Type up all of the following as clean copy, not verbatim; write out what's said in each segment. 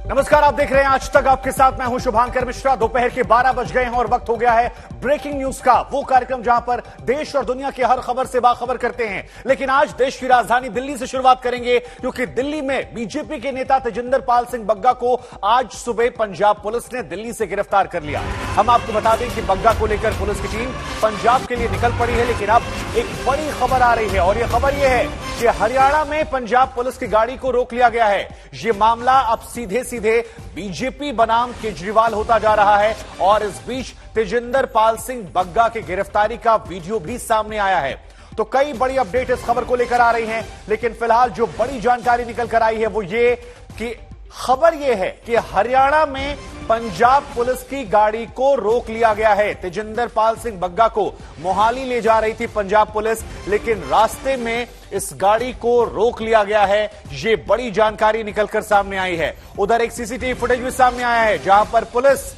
नमस्कार, आप देख रहे हैं आज तक। आपके साथ मैं हूं शुभांकर मिश्रा। दोपहर के 12 बज गए हैं और वक्त हो गया है ब्रेकिंग न्यूज का, वो कार्यक्रम जहां पर देश और दुनिया की हर खबर से बाखबर करते हैं। लेकिन आज देश की राजधानी दिल्ली से शुरुआत करेंगे, क्योंकि दिल्ली में बीजेपी के नेता तेजिंदर पाल सिंह बग्गा को आज सुबह पंजाब पुलिस ने दिल्ली से गिरफ्तार कर लिया। हम आपको बता दें कि बग्गा को लेकर पुलिस की टीम पंजाब के लिए निकल पड़ी है। लेकिन अब एक बड़ी खबर आ रही है, और यह खबर यह है कि हरियाणा में पंजाब पुलिस की गाड़ी को रोक लिया गया है। यह मामला अब सीधे बीजेपी बनाम केजरीवाल होता जा रहा है। और इस बीच तेजिंदर पाल सिंह बग्गा की गिरफ्तारी का वीडियो भी सामने आया है। तो कई बड़ी अपडेट इस खबर को लेकर आ रही हैं। लेकिन फिलहाल जो बड़ी जानकारी निकल कर आई है वो ये कि खबर यह है कि हरियाणा में पंजाब पुलिस की गाड़ी को रोक लिया गया है। तेजिंदर पाल सिंह बग्गा को मोहाली ले जा रही थी पंजाब पुलिस, लेकिन रास्ते में इस गाड़ी को रोक लिया गया है। ये बड़ी जानकारी निकलकर सामने आई है। उधर एक सीसीटीवी फुटेज भी सामने आया है, जहां पर पुलिस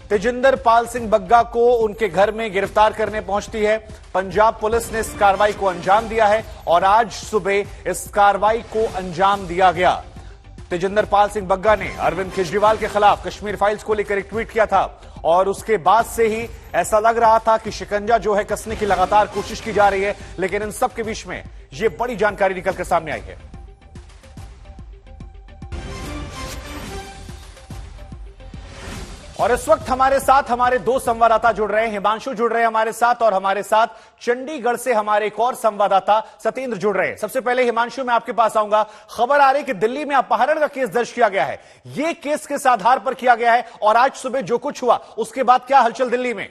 तेजिंदर पाल सिंह बग्गा को उनके घर में गिरफ्तार करने पहुंचती है। पंजाब पुलिस ने इस कार्रवाई को अंजाम दिया है और आज सुबह इस कार्रवाई को अंजाम दिया गया। तेजिंदर पाल सिंह बग्गा ने अरविंद केजरीवाल के खिलाफ कश्मीर फाइल्स को लेकर एक ट्वीट किया था, और उसके बाद से ही ऐसा लग रहा था कि शिकंजा जो है कसने की लगातार कोशिश की जा रही है। लेकिन इन सब के बीच में यह बड़ी जानकारी निकलकर सामने आई है। और इस वक्त हमारे साथ हमारे दो संवाददाता जुड़ रहे हैं। हिमांशु जुड़ रहे हैं हमारे साथ, और हमारे साथ चंडीगढ़ से हमारे एक और संवाददाता सतेंद्र जुड़ रहे हैं। सबसे पहले हिमांशु, मैं आपके पास आऊंगा। खबर आ रही है कि दिल्ली में अपहरण का केस दर्ज किया गया है। यह केस किस आधार पर किया गया है, और आज सुबह जो कुछ हुआ उसके बाद क्या हलचल दिल्ली में?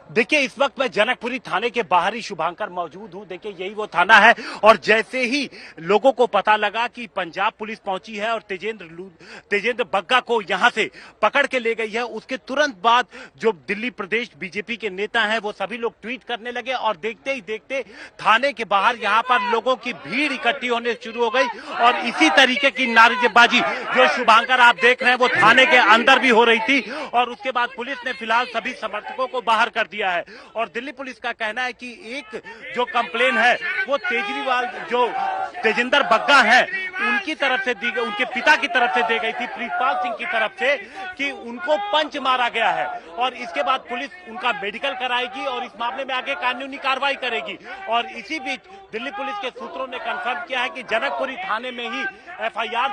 देखिए, इस वक्त मैं जनकपुरी थाने के बाहर ही शुभांकर मौजूद हूं। देखिए, यही वो थाना है, और जैसे ही लोगों को पता लगा कि पंजाब पुलिस पहुंची है और तेजिंदर बग्गा को यहां से पकड़ के ले गई है, उसके तुरंत बाद जो दिल्ली प्रदेश बीजेपी के नेता हैं वो सभी लोग ट्वीट करने लगे, और देखते ही देखते थाने के बाहर यहां पर लोगों की भीड़ इकट्ठी होने शुरू हो गई। और इसी तरीके की नारेबाजी जो शुभांकर आप देख रहे हैं वो थाने के अंदर भी हो रही थी। और उसके बाद पुलिस ने फिलहाल सभी समर्थकों को बाहर कर दिया है। और दिल्ली पुलिस का कहना है कि एक जो कंप्लेन है वो केजरीवाल जो तेजिंदर बग्गा है उनकी तरफ से दी गई, उनके पिता की तरफ से दी गई थी, प्रीतपाल सिंह की तरफ से, कि उनको पंच मारा गया है। और इसके बाद पुलिस उनका मेडिकल कराएगी और इस मामले में आगे कानूनी कार्रवाई करेगी। और इसी बीच दिल्ली पुलिस के सूत्रों ने कंफर्म किया है कि जनकपुरी थाने में ही एफआईआर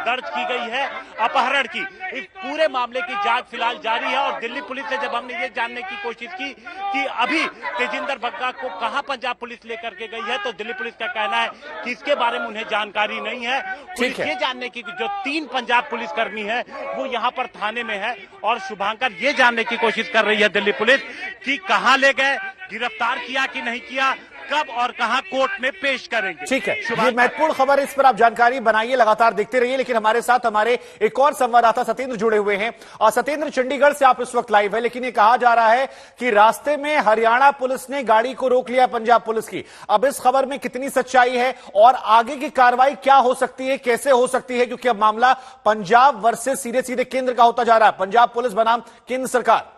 दर्ज की गई है अपहरण की। इस पूरे मामले की जांच फिलहाल जारी है। और दिल्ली पुलिस से जब हमने ये जानने की कोशिश की कि अभी तेजिंदर बग्गा को कहां पंजाब पुलिस लेकर के गई है, तो दिल्ली पुलिस का कहना है कि इसके बारे में उन्हें जानकारी नहीं है। पुलिस ये जानने की जो 3 पंजाब पुलिस कर्मी है वो यहां पर थाने में है, और शुभांकर ये जानने की कोशिश कर रही है दिल्ली पुलिस कि कहां ले गए, गिरफ्तार किया कि नहीं किया, कब और कहां कोर्ट में पेश करेंगे। ठीक है, ये महत्वपूर्ण खबर है, इस पर आप जानकारी बनाइए, लगातार देखते रहिए। लेकिन हमारे साथ हमारे एक और संवाददाता सतेंद्र जुड़े हुए हैं। और सतेंद्र, चंडीगढ़ से आप इस वक्त लाइव है, लेकिन ये कहा जा रहा है कि रास्ते में हरियाणा पुलिस ने गाड़ी को रोक लिया पंजाब पुलिस की। अब इस खबर में कितनी सच्चाई है, और आगे की कार्रवाई क्या हो सकती है, कैसे हो सकती है? क्योंकि अब मामला पंजाब वर्सेस सीधे सीधे केंद्र का होता जा रहा है, पंजाब पुलिस बनाम केंद्र सरकार।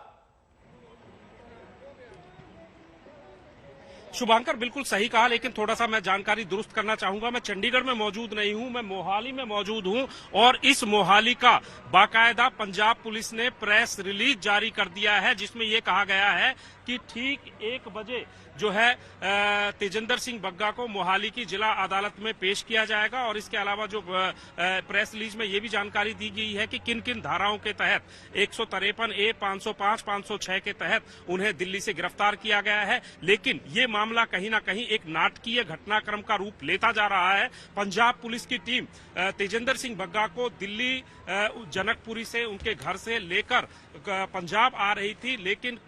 शुभांकर बिल्कुल सही कहा, लेकिन थोड़ा सा मैं जानकारी दुरुस्त करना चाहूंगा। मैं चंडीगढ़ में मौजूद नहीं हूं, मैं मोहाली में मौजूद हूं, और इस मोहाली का बाकायदा पंजाब पुलिस ने प्रेस रिलीज जारी कर दिया है, जिसमें यह कहा गया है कि ठीक 1 बजे जो है तेजिंदर सिंह बग्गा को मोहाली की जिला अदालत में पेश किया जाएगा। और इसके अलावा जो प्रेस रिलीज में ये भी जानकारी दी गई है कि किन किन धाराओं के तहत 153A, 505, 506 के तहत उन्हें दिल्ली से गिरफ्तार किया गया है। लेकिन ये मामला कहीं ना कहीं एक नाटकीय घटनाक्रम का रूप लेता जा रहा है। पंजाब पुलिस की टीम तेजिंदर सिंह बग्गा को दिल्ली जनकपुरी से उनके घर से लेकर पंजाब आ रही थी, लेकिन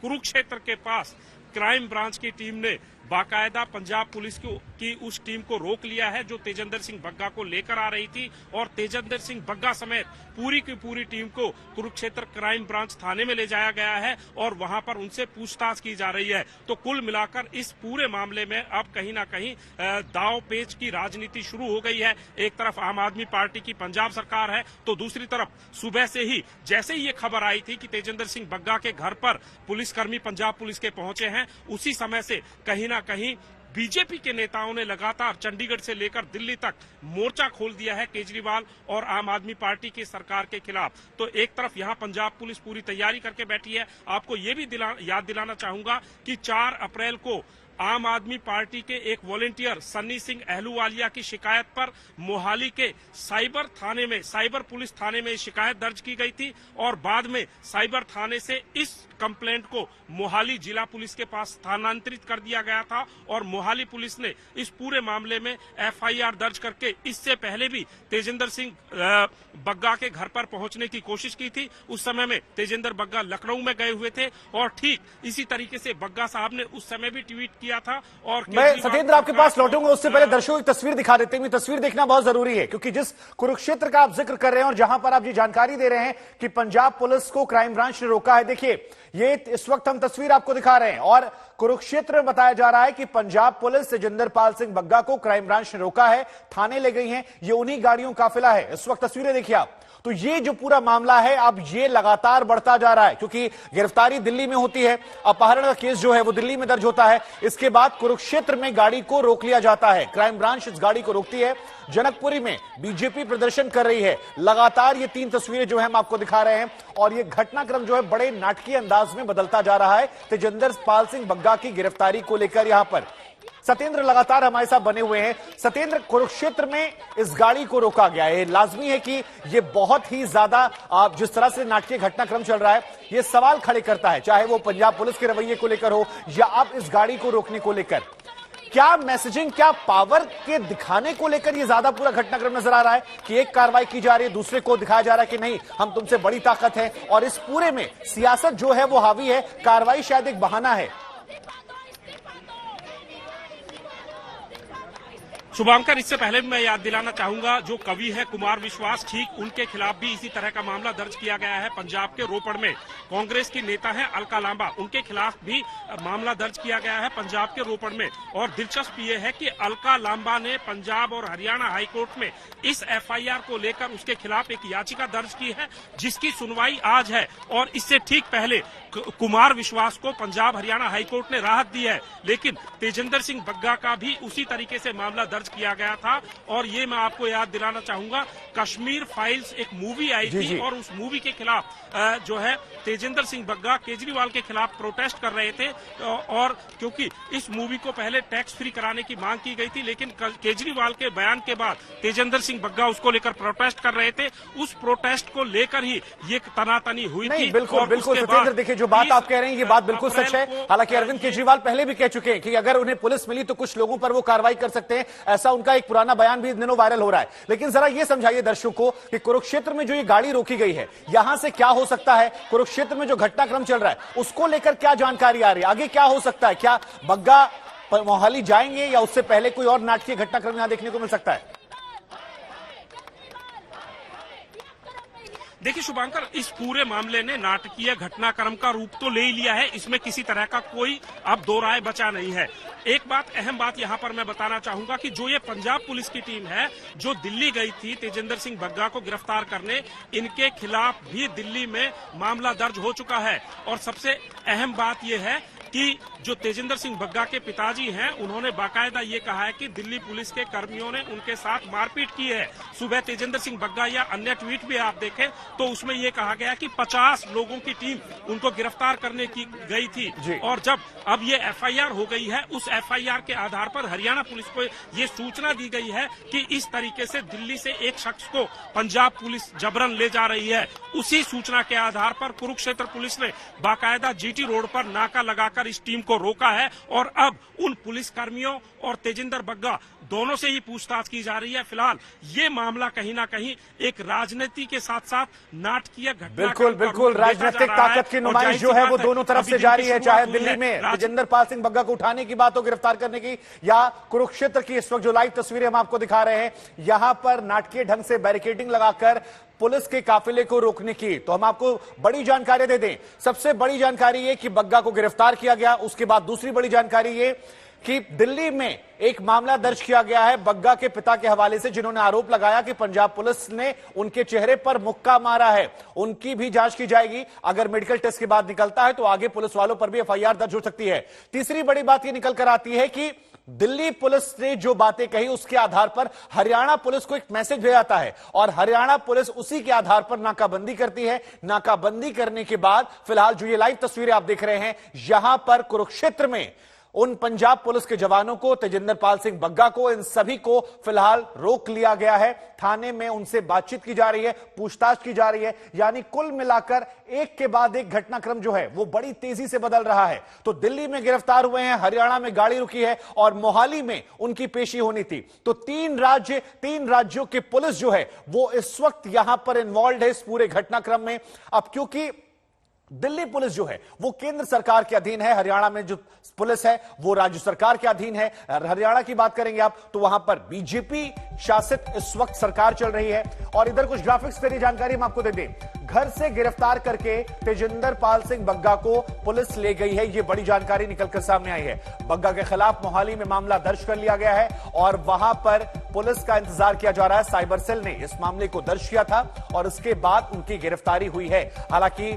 कुरुक्षेत्र के पास क्राइम ब्रांच की टीम ने बाकायदा पंजाब पुलिस की उस टीम को रोक लिया है जो तेजिंदर सिंह बग्गा को लेकर आ रही थी। और तेजिंदर सिंह बग्गा समेत पूरी की पूरी टीम को कुरुक्षेत्र क्राइम ब्रांच थाने में ले जाया गया है, और वहां पर उनसे पूछताछ की जा रही है। तो कुल मिलाकर इस पूरे मामले में अब कहीं ना कहीं दांव पेच की राजनीति शुरू हो गई है। एक तरफ आम आदमी पार्टी की पंजाब सरकार है, तो दूसरी तरफ सुबह से ही जैसे ही ये खबर आई थी कि तेजिंदर सिंह बग्गा के घर पर पुलिसकर्मी पंजाब पुलिस के पहुंचे हैं, उसी समय से कहीं ना कहीं बीजेपी के नेताओं ने लगातार चंडीगढ़ से लेकर दिल्ली तक मोर्चा खोल दिया है केजरीवाल और आम आदमी पार्टी की सरकार के खिलाफ। तो एक तरफ यहां पंजाब पुलिस पूरी तैयारी करके बैठी है। आपको ये भी याद दिलाना चाहूंगा कि 4 अप्रैल को आम आदमी पार्टी के एक वॉलंटियर सन्नी सिंह अहलूवालिया की शिकायत पर मोहाली के साइबर पुलिस थाने में शिकायत दर्ज की गई थी और बाद में साइबर थाने से इस कंप्लेंट को मोहाली जिला पुलिस के पास स्थानांतरित कर दिया गया था और मोहाली पुलिस ने इस पूरे मामले में एफआईआर दर्ज करके इससे पहले भी तेजिंदर सिंह बग्गा के घर पर पहुंचने की कोशिश की थी। उस समय में तेजिंदर बग्गा लखनऊ में गए हुए थे और ठीक इसी तरीके से बग्गा साहब ने उस समय भी ट्वीट किया था। और मैं सत्येंद्र आपके पास लौटूंगा, उससे पहले दर्शकों की तस्वीर दिखा देते हैं। तस्वीर देखना बहुत जरूरी है क्योंकि जिस कुरुक्षेत्र का आप जिक्र कर रहे हैं और जहां पर आप ये जानकारी दे रहे हैं कि पंजाब पुलिस को क्राइम ब्रांच ने रोका है, देखिए ये इस वक्त हम तस्वीर आपको दिखा रहे हैं और कुरुक्षेत्र में बताया जा रहा है कि पंजाब पुलिस तेजिंदर पाल सिंह बग्गा को क्राइम ब्रांच ने रोका है, थाने ले गई है। ये उन्हीं गाड़ियों का काफिला है। इस वक्त तस्वीरें देखिए आप। तो ये जो पूरा मामला है अब ये लगातार बढ़ता जा रहा है क्योंकि गिरफ्तारी दिल्ली में होती है, अपहरण का केस जो है वो दिल्ली में दर्ज होता है। इसके बाद कुरुक्षेत्र में गाड़ी को रोक लिया जाता है, क्राइम ब्रांच इस गाड़ी को रोकती है। जनकपुरी में बीजेपी प्रदर्शन कर रही है। लगातार ये 3 तस्वीरें जो है हम आपको दिखा रहे हैं और ये घटनाक्रम जो है बड़े नाटकीय अंदाज में बदलता जा रहा है तेजिंदर पाल सिंह बग्गा की गिरफ्तारी को लेकर। यहां पर सत्येंद्र लगातार हमारे साथ बने हुए हैं। सत्येंद्र, कुरुक्षेत्र में इस गाड़ी को रोका गया है, लाजमी है कि ये बहुत ही ज्यादा जिस तरह से नाटकीय घटनाक्रम चल रहा है ये सवाल खड़े करता है, चाहे वो पंजाब पुलिस के रवैये को लेकर हो या अब इस गाड़ी को रोकने को लेकर। क्या मैसेजिंग, क्या पावर के दिखाने को लेकर ये ज्यादा पूरा घटनाक्रम नजर आ रहा है कि एक कार्रवाई की जा रही है, दूसरे को दिखाया जा रहा है कि नहीं हम तुमसे बड़ी ताकत है और इस पूरे में सियासत जो है वो हावी है, कार्रवाई शायद एक बहाना है? शुभांकर, इससे पहले भी मैं याद दिलाना चाहूंगा जो कवि है कुमार विश्वास, ठीक उनके खिलाफ भी इसी तरह का मामला दर्ज किया गया है पंजाब के रोपड़ में। कांग्रेस की नेता है अलका लांबा, उनके खिलाफ भी मामला दर्ज किया गया है पंजाब के रोपड़ में। और दिलचस्प ये है कि अलका लांबा ने पंजाब और हरियाणा हाईकोर्ट में इस एफआईआर को लेकर उसके खिलाफ एक याचिका दर्ज की है जिसकी सुनवाई आज है। और इससे ठीक पहले कुमार विश्वास को पंजाब हरियाणा हाईकोर्ट ने राहत दी है, लेकिन तेजिंदर सिंह बग्गा का भी उसी तरीके से मामला दर्ज किया गया था। और ये मैं आपको याद दिलाना चाहूंगा, कश्मीर फाइल्स एक मूवी आई थी और उस मूवी के खिलाफ जो है तेजिंदर सिंह बग्गा केजरीवाल के खिलाफ प्रोटेस्ट कर रहे थे और क्योंकि इस मूवी को पहले टैक्स फ्री कराने की मांग की गई थी, लेकिन केजरीवाल के बयान के बाद तेजिंदर सिंह बग्गा उसको लेकर प्रोटेस्ट कर रहे थे। उस प्रोटेस्ट को लेकर ही ये तनातनी हुई थी। बिल्कुल बिल्कुल सत्येंद्र, देखिए जो बात आप कह रहे हैं ये बात बिल्कुल सच है। हालांकि अरविंद केजरीवाल पहले भी कह चुके हैं कि अगर उन्हें पुलिस मिली तो कुछ लोगों पर वो कार्रवाई कर सकते हैं, ऐसा उनका एक पुराना बयान भी इन दिनों वायरल हो रहा है। लेकिन जरा ये समझाइए दर्शकों को कि कुरुक्षेत्र में जो ये गाड़ी रोकी गई है यहां से क्या हो सकता है, कुरुक्षेत्र में जो घटनाक्रम चल रहा है उसको लेकर क्या जानकारी आ रही है, आगे क्या हो सकता है? क्या बग्गा मोहाली जाएंगे या उससे पहले कोई और नाटकीय घटनाक्रम यहां देखने को मिल सकता है? देखिए शुभांकर, इस पूरे मामले ने नाटकीय घटनाक्रम का रूप तो ले ही लिया है, इसमें किसी तरह का कोई अब दो राय बचा नहीं है। एक बात, अहम बात यहां पर मैं बताना चाहूंगा कि जो ये पंजाब पुलिस की टीम है जो दिल्ली गई थी तेजिंदर सिंह बग्गा को गिरफ्तार करने, इनके खिलाफ भी दिल्ली में मामला दर्ज हो चुका है। और सबसे अहम बात यह है कि जो तेजिंदर सिंह बग्गा के पिताजी हैं उन्होंने बाकायदा ये कहा है कि दिल्ली पुलिस के कर्मियों ने उनके साथ मारपीट की है। सुबह तेजिंदर सिंह बग्गा या अन्य ट्वीट भी आप देखें तो उसमें ये कहा गया कि 50 लोगों की टीम उनको गिरफ्तार करने की गई थी। और जब अब ये एफआईआर हो गई है, उस एफआईआर के आधार पर हरियाणा पुलिस को ये सूचना दी गई है कि इस तरीके से दिल्ली से एक शख्स को पंजाब पुलिस जबरन ले जा रही है। उसी सूचना के आधार पर कुरुक्षेत्र पुलिस ने बाकायदा जीटी रोड पर नाका लगाकर इस टीम को रोका है और अब उन पुलिस कर्मियों और तेजिंदर बग्गा दोनों से ही पूछताछ की जा रही है। फिलहाल ये मामला कहीं ना कहीं एक राजनीति के साथ साथ नाटकीय घटना बिल्कुल राजनीतिक ताकत की नुमाइश जो है वो दोनों तरफ से जारी है, चाहे दिल्ली में तेजिंदर पाल सिंह बग्गा को उठाने की बात हो, गिरफ्तार करने की, या कुरुक्षेत्र की इस वक्त जो लाइव तस्वीरें हम आपको दिखा रहे हैं यहां पर नाटकीय ढंग से बैरिकेडिंग लगाकर पुलिस के काफिले को रोकने की। तो हम आपको बड़ी जानकारी दे दें। सबसे बड़ी जानकारी ये कि बग्गा को गिरफ्तार किया गया। उसके बाद दूसरी बड़ी जानकारी ये कि दिल्ली में एक मामला दर्ज किया गया है बग्गा के पिता के हवाले से, जिन्होंने आरोप लगाया कि पंजाब पुलिस ने उनके चेहरे पर मुक्का मारा है। उनकी भी जांच की जाएगी। अगर मेडिकल टेस्ट के बाद निकलता है तो आगे पुलिस वालों पर भी एफआईआर दर्ज हो सकती है। तीसरी बड़ी बात यह निकल कर आती है कि दिल्ली पुलिस ने जो बातें कही उसके आधार पर हरियाणा पुलिस को एक मैसेज भेजा जाता है और हरियाणा पुलिस उसी के आधार पर नाकाबंदी करती है। नाकाबंदी करने के बाद फिलहाल जो ये लाइव तस्वीरें आप देख रहे हैं, यहां पर कुरुक्षेत्र में उन पंजाब पुलिस के जवानों को, तेजिंदर पाल सिंह बग्गा को, इन सभी को फिलहाल रोक लिया गया है। थाने में उनसे बातचीत की जा रही है, पूछताछ की जा रही है। यानी कुल मिलाकर एक के बाद एक घटनाक्रम जो है वो बड़ी तेजी से बदल रहा है। तो दिल्ली में गिरफ्तार हुए हैं, हरियाणा में गाड़ी रुकी है और मोहाली में उनकी पेशी होनी थी। तो तीन राज्यों की पुलिस जो है वो इस वक्त यहां पर इन्वॉल्व है इस पूरे घटनाक्रम में। अब क्योंकि दिल्ली पुलिस जो है वो केंद्र सरकार के अधीन है, हरियाणा में जो पुलिस है वो राज्य सरकार के अधीन है। हरियाणा की बात करेंगे आप तो वहां पर बीजेपी शासित इस वक्त सरकार चल रही है। और इधर कुछ ग्राफिक्स पर जानकारी हम आपको दे दें। घर से गिरफ्तार करके तेजिंदर पाल सिंह बग्गा को पुलिस ले गई है, यह बड़ी जानकारी निकलकर सामने आई है। बग्गा के खिलाफ मोहाली में मामला दर्ज कर लिया गया है और वहां पर पुलिस का इंतजार किया जा रहा है। साइबर सेल ने इस मामले को दर्ज किया था और इसके बाद उनकी गिरफ्तारी हुई है। हालांकि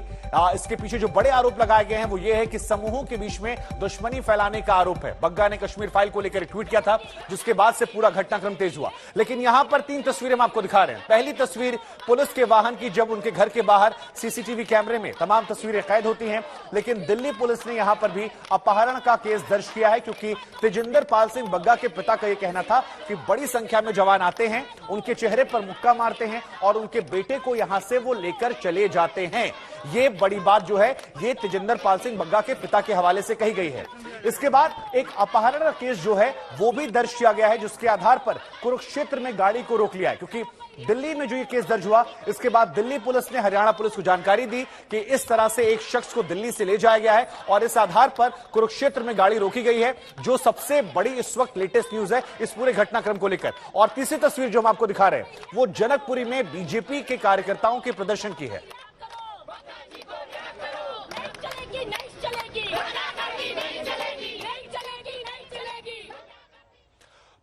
इसके पीछे जो बड़े आरोप लगाए गए हैं वो ये है कि समूहों के बीच में दुश्मनी फैलाने का आरोप है। बग्गा ने कश्मीर फाइल को लेकर ट्वीट किया था, जिसके बाद से पूरा घटनाक्रम तेज हुआ। लेकिन यहां पर तीन तस्वीरें हम आपको दिखा रहे हैं। पहली तस्वीर पुलिस के वाहन की, जब उनके घर के बाहर सीसीटीवी कैमरे में तमाम तस्वीरें कैद होती हैं। लेकिन दिल्ली पुलिस ने यहां पर भी अपहरण का केस दर्ज किया है, क्योंकि तेजिंदर पाल सिंह बग्गा के पिता का यह कहना था कि बड़ी संख्या में जवान आते हैं, उनके चेहरे पर मुक्का मारते हैं और उनके बेटे को यहां से वो लेकर चले जाते हैं। ये बड़ी बात जो है ये तेजिंदर पाल सिंह बग्गा के पिता के हवाले से कही गई है। इसके बाद एक अपहरण का केस जो है वो भी दर्ज किया गया है, जिसके आधार पर कुरुक्षेत्र में गाड़ी को रोक लिया है। क्योंकि दिल्ली में जो ये केस दर्ज हुआ, इसके बाद दिल्ली पुलिस ने हरियाणा पुलिस को जानकारी दी कि इस तरह से एक शख्स को दिल्ली से ले जाया गया है और इस आधार पर कुरुक्षेत्र में गाड़ी रोकी गई है, जो सबसे बड़ी इस वक्त लेटेस्ट न्यूज है इस पूरे घटनाक्रम को लेकर। और तीसरी तस्वीर जो हम आपको दिखा रहे हैं वो जनकपुरी में बीजेपी के कार्यकर्ताओं के प्रदर्शन की है।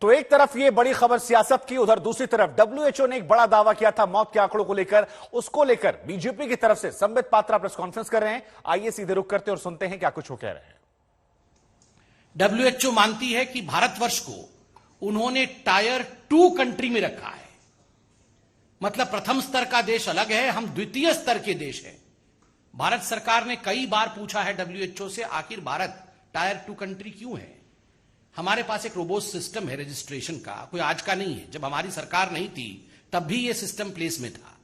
तो एक तरफ ये बड़ी खबर सियासत की, उधर दूसरी तरफ डब्ल्यूएचओ ने एक बड़ा दावा किया था मौत के आंकड़ों को लेकर। उसको लेकर बीजेपी की तरफ से संबित पात्रा प्रेस कॉन्फ्रेंस कर रहे हैं। आइए सीधे रुक करते और सुनते हैं क्या कुछ वो कह रहे हैं। डब्ल्यूएचओ मानती है कि भारतवर्ष को उन्होंने टायर 2 कंट्री में रखा है। मतलब प्रथम स्तर का देश अलग है, हम द्वितीय स्तर के देश हैं। भारत सरकार ने कई बार पूछा है डब्ल्यूएचओ से, आखिर भारत टायर 2 कंट्री क्यों है। हमारे पास एक रोबोस्ट सिस्टम है रजिस्ट्रेशन का, कोई आज का नहीं है। जब हमारी सरकार नहीं थी तब भी यह सिस्टम प्लेस में था।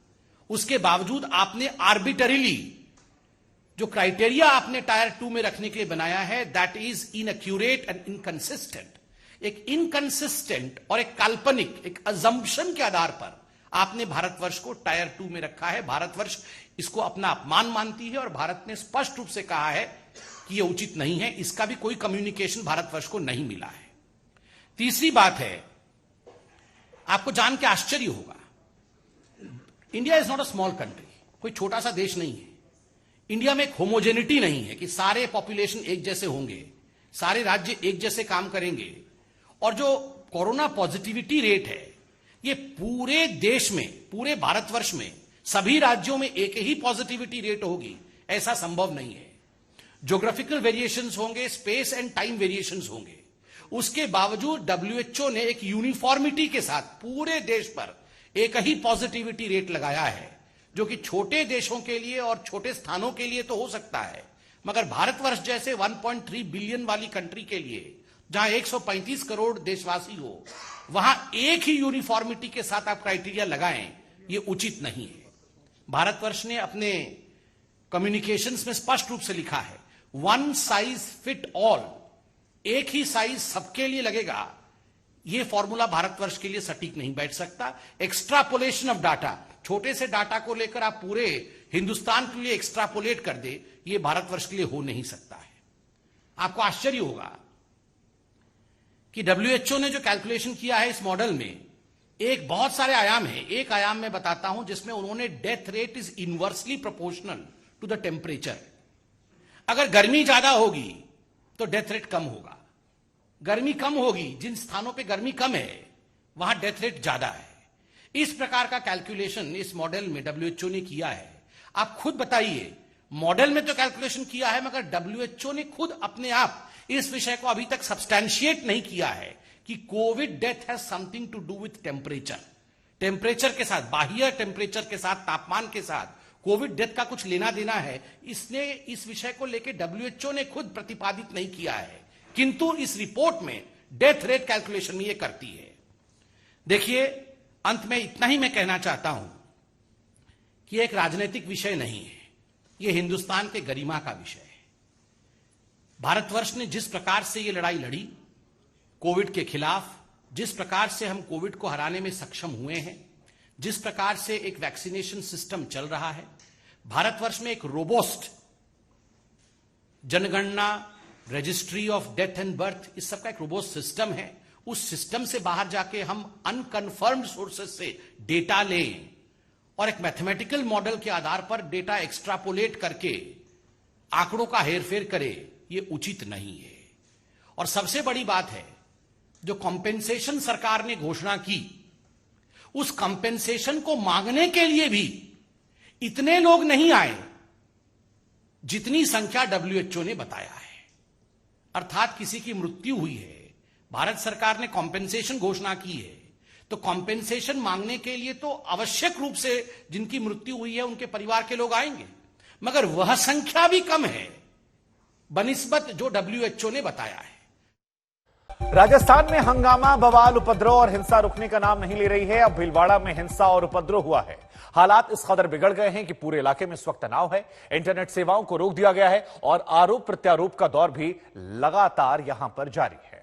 उसके बावजूद आपने आर्बिटरीली जो क्राइटेरिया आपने टायर 2 में रखने के लिए बनाया है, that is inaccurate and inconsistent. एक इनकंसिस्टेंट और एक काल्पनिक, एक अजम्पशन के आधार पर आपने भारतवर्ष को टायर 2 में रखा है। भारतवर्ष इसको अपना अपमान मानती है और भारत ने स्पष्ट रूप से कहा है कि यह उचित नहीं है। इसका भी कोई कम्युनिकेशन भारतवर्ष को नहीं मिला है। तीसरी बात है, आपको जान के आश्चर्य होगा, India is not a small country, कोई छोटा सा देश नहीं है। इंडिया में एक होमोजेनिटी नहीं है कि सारे पॉपुलेशन एक जैसे होंगे, सारे राज्य एक जैसे काम करेंगे। और जो कोरोना पॉजिटिविटी रेट है ये पूरे देश में, पूरे भारतवर्ष में सभी राज्यों में एक ही पॉजिटिविटी रेट होगी, ऐसा संभव नहीं है। ज्योग्राफिकल वेरिएशंस होंगे, स्पेस एंड टाइम वेरिएशंस होंगे। उसके बावजूद डब्ल्यूएचओ ने एक यूनिफॉर्मिटी के साथ पूरे देश पर एक ही पॉजिटिविटी रेट लगाया है, जो कि छोटे देशों के लिए और छोटे स्थानों के लिए तो हो सकता है, मगर भारतवर्ष जैसे 1.3 बिलियन वाली कंट्री के लिए, जहां 135 करोड़ देशवासी हो, वहां एक ही यूनिफॉर्मिटी के साथ आप क्राइटेरिया लगाएं, यह उचित नहीं है। भारतवर्ष ने अपने कम्युनिकेशंस में स्पष्ट रूप से लिखा है, वन साइज फिट ऑल, एक ही साइज सबके लिए लगेगा। यह फॉर्मूला भारतवर्ष के लिए सटीक नहीं बैठ सकता। एक्स्ट्रापोलेशन ऑफ डाटा, छोटे से डाटा को लेकर आप पूरे हिंदुस्तान के लिए एक्स्ट्रापोलेट कर दे, यह भारतवर्ष के लिए हो नहीं सकता है। आपको आश्चर्य होगा कि डब्ल्यूएचओ ने जो कैलकुलेशन किया है इस मॉडल में, एक बहुत सारे आयाम है। एक आयाम मैं बताता हूं जिसमें उन्होंने death rate is inversely proportional to the temperature. अगर गर्मी ज्यादा होगी तो डेथ रेट कम होगा, गर्मी कम होगी, जिन स्थानों पे गर्मी कम है वहां डेथ रेट ज्यादा है। इस प्रकार का कैलकुलेशन इस मॉडल में डब्ल्यूएचओ ने किया है। आप खुद बताइए, मॉडल में तो कैलकुलेशन किया है, मगर डब्ल्यूएचओ ने खुद अपने आप इस विषय को अभी तक सब्सटैंशिएट नहीं किया है कि Covid death has something to do with temperature के साथ, बाह्य टेम्परेचर के साथ, तापमान के साथ कोविड डेथ का कुछ लेना देना है। इसने इस विषय को लेकर WHO ने खुद प्रतिपादित नहीं किया है, किंतु इस रिपोर्ट में डेथ रेट कैलकुलेशन में यह करती है। देखिए, अंत में इतना ही मैं कहना चाहता हूं कि एक राजनीतिक विषय नहीं है, यह हिंदुस्तान के गरिमा का विषय है। भारतवर्ष ने जिस प्रकार से यह लड़ाई लड़ी कोविड के खिलाफ, जिस प्रकार से हम कोविड को हराने में सक्षम हुए हैं, जिस प्रकार से एक वैक्सीनेशन सिस्टम चल रहा है, भारतवर्ष में एक रोबोस्ट जनगणना, registry of death and birth, इस सब का एक रोबोस्ट सिस्टम है। उस सिस्टम से बाहर जाके हम अनकन्फर्म्ड सोर्सेस से डेटा लें और एक मैथमेटिकल मॉडल के आधार पर डेटा एक्सट्रापोलेट करके आंकड़ों का हेरफेर करे, यह उचित नहीं है। और सबसे बड़ी बात है, जो कॉम्पेंसेशन सरकार ने घोषणा की, उस कॉम्पेंसेशन को मांगने के लिए भी इतने लोग नहीं आए जितनी संख्या WHO ने बताया है। अर्थात किसी की मृत्यु हुई है, भारत सरकार ने कॉम्पेंसेशन घोषणा की है, तो कॉम्पेंसेशन मांगने के लिए तो आवश्यक रूप से जिनकी मृत्यु हुई है उनके परिवार के लोग आएंगे, मगर वह संख्या भी कम है बनिस्बत जो WHO ने बताया है। राजस्थान में हंगामा, बवाल, उपद्रव और हिंसा रुकने का नाम नहीं ले रही है। अब भीलवाड़ा में हिंसा और उपद्रव हुआ है। हालात इस कदर बिगड़ गए हैं कि पूरे इलाके में इस वक्त तनाव है। इंटरनेट सेवाओं को रोक दिया गया है और आरोप प्रत्यारोप का दौर भी लगातार यहां पर जारी है।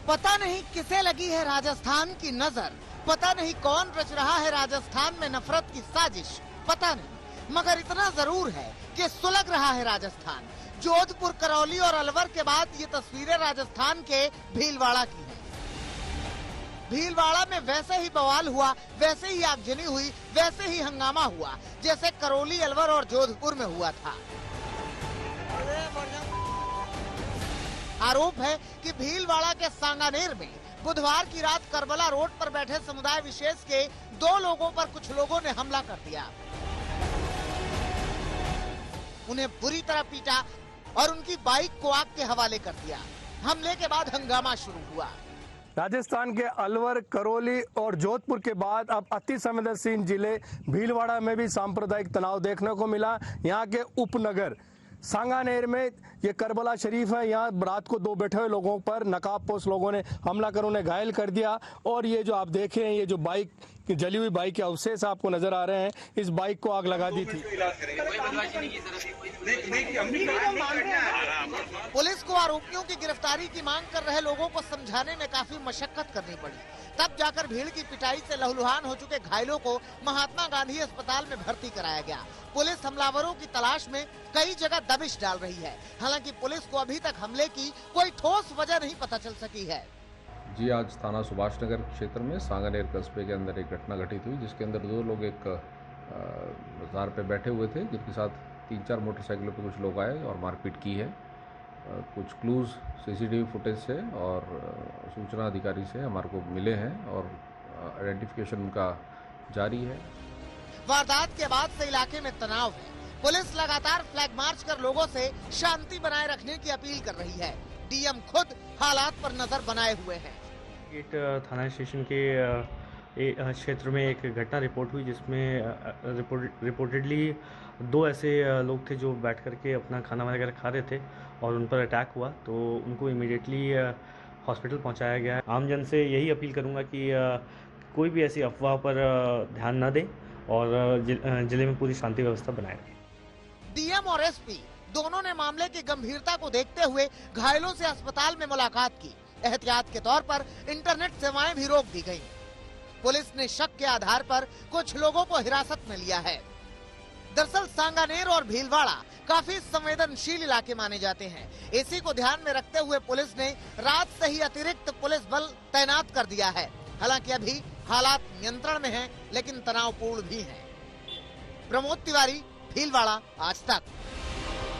पता नहीं किसे लगी है राजस्थान की नजर, पता नहीं कौन रच रहा है राजस्थान में नफरत की साजिश, पता नहीं, मगर इतना जरूर है कि सुलग रहा है राजस्थान। जोधपुर, करौली और अलवर के बाद ये तस्वीरें राजस्थान के भीलवाड़ा की हैं। भीलवाड़ा में वैसे ही बवाल हुआ, वैसे ही आगजनी हुई, वैसे ही हंगामा हुआ जैसे करौली, अलवर और जोधपुर में हुआ था। आरोप है कि भीलवाड़ा के सांगानेर में बुधवार की रात करबला रोड पर बैठे समुदाय विशेष के 2 लोगों पर कुछ लोगों ने हमला कर दिया, उन्हें बुरी तरह पीटा और उनकी बाइक को आग के हवाले कर दिया। हमले के बाद हंगामा शुरू हुआ। राजस्थान के अलवर, करौली और जोधपुर के बाद अब अति संवेदनशील जिले भीलवाड़ा में भी सांप्रदायिक तनाव देखने को मिला। यहाँ के उपनगर सांगानेर में ये करबला शरीफ है, यहाँ रात को 2 बैठे हुए लोगों पर नकाबपोश लोगों ने हमला कर उन्हें घायल कर दिया। और ये जो आप देख रहे हैं, ये जो बाइक, जली हुई बाइक के अवशेष आपको नजर आ रहे हैं, इस बाइक को आग लगा दी थी। पुलिस को आरोपियों की गिरफ्तारी की मांग कर रहे लोगों को समझाने में काफी मशक्कत करनी पड़ी, तब जाकर भीड़ की पिटाई से लहूलुहान हो चुके घायलों को महात्मा गांधी अस्पताल में भर्ती कराया गया। पुलिस हमलावरों की तलाश में कई जगह दबिश डाल रही है। हालांकि पुलिस को अभी तक हमले की कोई ठोस वजह नहीं पता चल सकी है। जी, आज थाना सुभाष नगर क्षेत्र में सांगानेर कस्बे के अंदर एक घटना घटित हुई, जिसके अंदर 2 लोग एक बाजार पे बैठे हुए थे, जिनके साथ 3-4 मोटरसाइकिलों पे कुछ लोग आए और मारपीट की है। कुछ क्लूज CCTV फुटेज से और सूचना अधिकारी से हमारे को मिले हैं और आइडेंटिफिकेशन उनका जारी है। वारदात के बाद से इलाके में तनाव है। पुलिस लगातार फ्लैग मार्च कर लोगों से शांति बनाए रखने की अपील कर रही है। DM खुद हालात पर नजर बनाए हुए हैं। गेट थाना स्टेशन के क्षेत्र में एक घटना रिपोर्ट हुई, जिसमें रिपोर्टेडली 2 ऐसे लोग थे जो बैठ करके अपना खाना वगैरह खा रहे थे और उन पर अटैक हुआ, तो उनको इमीडिएटली हॉस्पिटल पहुंचाया गया है। आमजन से यही अपील करूंगा कि कोई भी ऐसी अफवाह पर ध्यान न दें और जिले में पूरी शांति व्यवस्था बनाए रखें। DM और SP दोनों ने मामले की गंभीरता को देखते हुए घायलों से अस्पताल में मुलाकात की। एहतियात के तौर पर इंटरनेट सेवाएं भी रोक दी गयी। पुलिस ने शक के आधार पर कुछ लोगों को हिरासत में लिया है। दरअसल सांगानेर और भीलवाड़ा काफी संवेदनशील इलाके माने जाते हैं। इसी को ध्यान में रखते हुए पुलिस ने रात से ही अतिरिक्त पुलिस बल तैनात कर दिया है। हालांकि अभी हालात नियंत्रण में हैं, लेकिन तनावपूर्ण भी हैं। प्रमोद तिवारी, भीलवाड़ा, आज तक।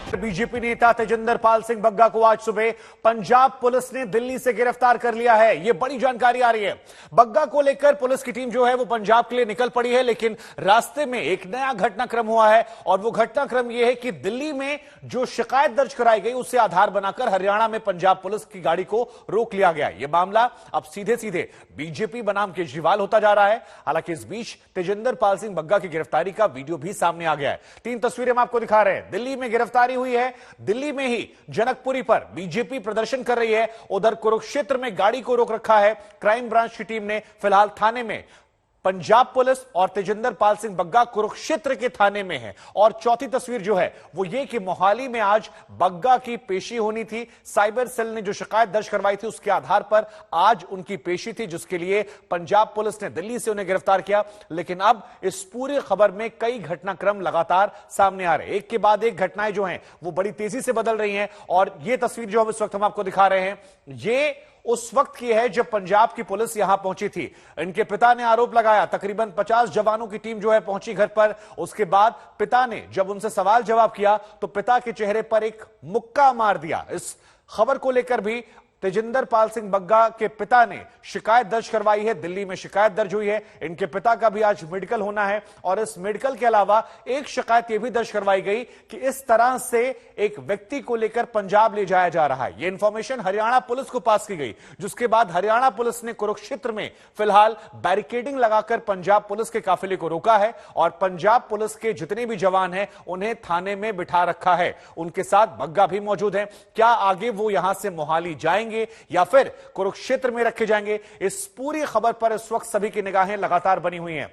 बीजेपी नेता तेजिंदर पाल सिंह बग्गा को आज सुबह पंजाब पुलिस ने दिल्ली से गिरफ्तार कर लिया है। यह बड़ी जानकारी आ रही है। बग्गा को लेकर पुलिस की टीम जो है वो पंजाब के लिए निकल पड़ी है, लेकिन रास्ते में एक नया घटनाक्रम हुआ है और वो घटनाक्रम यह है कि दिल्ली में जो शिकायत दर्ज कराई गई उसे आधार बनाकर हरियाणा में पंजाब पुलिस की गाड़ी को रोक लिया गया। यह मामला अब सीधे सीधे बीजेपी बनाम केजरीवाल होता जा रहा है। हालांकि इस बीच तेजिंदर पाल सिंह बग्गा की गिरफ्तारी का वीडियो भी सामने आ गया है। 3 तस्वीरें हम आपको दिखा रहे हैं। दिल्ली में गिरफ्तारी हुई है। दिल्ली में ही जनकपुरी पर बीजेपी प्रदर्शन कर रही है। उधर कुरुक्षेत्र में गाड़ी को रोक रखा है। क्राइम ब्रांच की टीम ने फिलहाल थाने में पंजाब पुलिस और तेजिंदर पाल सिंह बग्गा कुरुक्षेत्र के थाने में है। और चौथी तस्वीर जो है वो ये कि मोहाली में आज बग्गा की पेशी होनी थी। साइबर सेल ने जो शिकायत दर्ज करवाई थी उसके आधार पर आज उनकी पेशी थी, जिसके लिए पंजाब पुलिस ने दिल्ली से उन्हें गिरफ्तार किया। लेकिन अब इस पूरी खबर में कई घटनाक्रम लगातार सामने आ रहे हैं। एक के बाद एक घटनाएं जो हैं वो बड़ी तेजी से बदल रही हैं। और ये तस्वीर जो इस वक्त हम आपको दिखा रहे हैं ये उस वक्त की है जब पंजाब की पुलिस यहां पहुंची थी। इनके पिता ने आरोप लगाया, तकरीबन 50 जवानों की टीम जो है पहुंची घर पर। उसके बाद पिता ने जब उनसे सवाल जवाब किया तो पिता के चेहरे पर एक मुक्का मार दिया। इस खबर को लेकर भी तेजिंदर पाल सिंह बग्गा के पिता ने शिकायत दर्ज करवाई है। दिल्ली में शिकायत दर्ज हुई है। इनके पिता का भी आज मेडिकल होना है और इस मेडिकल के अलावा एक शिकायत यह भी दर्ज करवाई गई कि इस तरह से एक व्यक्ति को लेकर पंजाब ले जाया जा रहा है। यह इंफॉर्मेशन हरियाणा पुलिस को पास की गई, जिसके बाद हरियाणा पुलिस ने कुरुक्षेत्र में फिलहाल बैरिकेडिंग लगाकर पंजाब पुलिस के काफिले को रोका है और पंजाब पुलिस के जितने भी जवान हैं उन्हें थाने में बिठा रखा है। उनके साथ बग्गा भी मौजूद है। क्या आगे वो यहां से मोहाली जाएंगे या फिर कुरुक्षेत्र में रखे जाएंगे, इस पूरी खबर पर इस वक्त सभी की निगाहें लगातार बनी हुई हैं।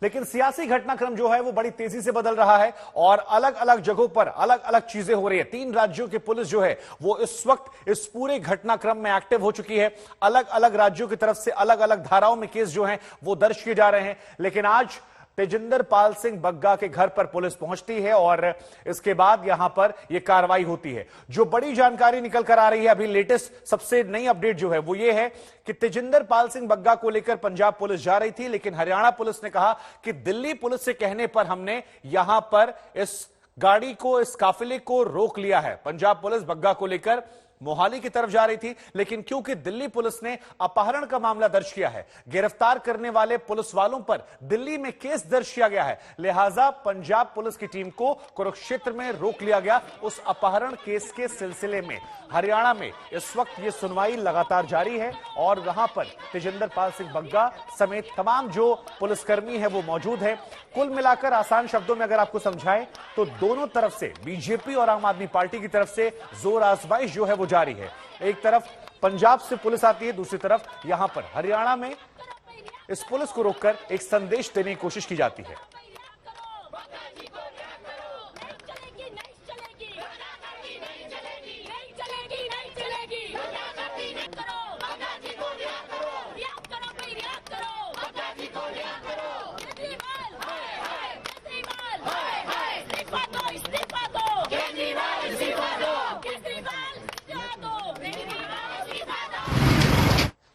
लेकिन सियासी घटनाक्रम जो है वो बड़ी तेजी से बदल रहा है और अलग अलग जगहों पर अलग अलग चीजें हो रही है। 3 राज्यों की पुलिस जो है वो इस वक्त इस पूरे घटनाक्रम में एक्टिव हो चुकी है। अलग अलग राज्यों की तरफ से अलग अलग धाराओं में केस जो हैं वो दर्ज किए जा रहे हैं। लेकिन आज तेजिंदर पाल सिंह बग्गा के घर पर पुलिस पहुंचती है और इसके बाद यहां पर यह कार्रवाई होती है। जो बड़ी जानकारी निकल कर आ रही है, अभी लेटेस्ट सबसे नई अपडेट जो है वो ये है कि तेजिंदर पाल सिंह बग्गा को लेकर पंजाब पुलिस जा रही थी, लेकिन हरियाणा पुलिस ने कहा कि दिल्ली पुलिस से कहने पर हमने यहां पर इस गाड़ी को, इस काफिले को रोक लिया है। पंजाब पुलिस बग्गा को लेकर मोहाली की तरफ जा रही थी, लेकिन क्योंकि दिल्ली पुलिस ने अपहरण का मामला दर्ज किया है, गिरफ्तार करने वाले पुलिस वालों पर दिल्ली में केस दर्ज किया गया है, लिहाजा पंजाब पुलिस की टीम को कुरुक्षेत्र में रोक लिया गया। उस अपहरण केस के सिलसिले में हरियाणा में इस वक्त यह सुनवाई लगातार जारी है और वहां पर तेजिंदर पाल सिंह बग्गा समेत तमाम जो पुलिसकर्मी है वो मौजूद है। कुल मिलाकर आसान शब्दों में अगर आपको समझाएं तो दोनों तरफ से, बीजेपी और आम आदमी पार्टी की तरफ से जोर आजमाइश जो है वो जारी है। एक तरफ पंजाब से पुलिस आती है, दूसरी तरफ यहां पर हरियाणा में इस पुलिस को रोककर एक संदेश देने की कोशिश की जाती है।